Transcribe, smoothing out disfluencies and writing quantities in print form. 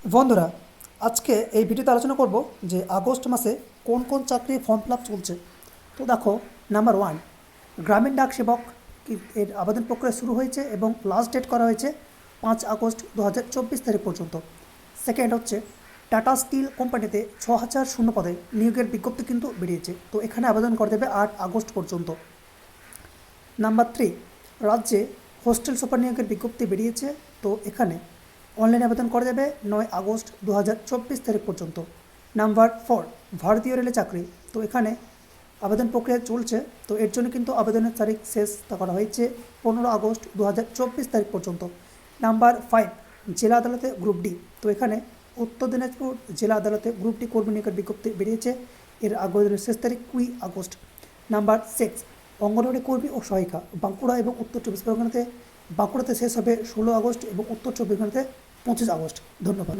বন্ধুরা, আজকে এই ভিডিওতে আলোচনা করব যে আগস্ট মাসে কোন কোন চাকরি ফর্ম ফিল আপ চলছে। তো দেখো, নাম্বার ওয়ান, গ্রামীণ ডাক সেবক এর আবেদন প্রক্রিয়া শুরু হয়েছে এবং লাস্ট ডেট করা হয়েছে 5 আগস্ট 2024 তারিখ পর্যন্ত। সেকেন্ড হচ্ছে টাটা স্টিল কোম্পানিতে 6,000 শূন্য পদে নিয়োগের বিজ্ঞপ্তি কিন্তু বেরিয়েছে, তো এখানে আবেদন করে দেবে 8 আগস্ট পর্যন্ত। নাম্বার থ্রি, রাজ্যে হোস্টেল সুপার নিয়োগের বিজ্ঞপ্তি বেরিয়েছে, তো এখানে অনলাইনে আবেদন করা যাবে 9 আগস্ট 2024 তারিখ পর্যন্ত। নাম্বার ফোর, ভারতীয় রেলে চাকরি, তো এখানে আবেদন প্রক্রিয়া চলছে, তো এর জন্য কিন্তু আবেদনের তারিখ শেষ করা হয়েছে 15 আগস্ট 2024 তারিখ পর্যন্ত। নাম্বার ফাইভ, জেলা আদালতে গ্রুপ ডি, তো এখানে উত্তর দিনাজপুর জেলা আদালতে গ্রুপ ডি কর্মী নিয়োগের বিজ্ঞপ্তি বেরিয়েছে, এর আবেদনের শেষ তারিখ 20 আগস্ট। নাম্বার সিক্স, অঙ্গনওয়াড়ি কর্মী ও সহায়িকা, বাঁকুড়া এবং উত্তর চব্বিশ পরগনাতে, বাঁকুড়াতে শেষ হবে 16 আগস্ট এবং উত্তর চব্বিশ পরগনাতে 25 আগস্ট। ধন্যবাদ।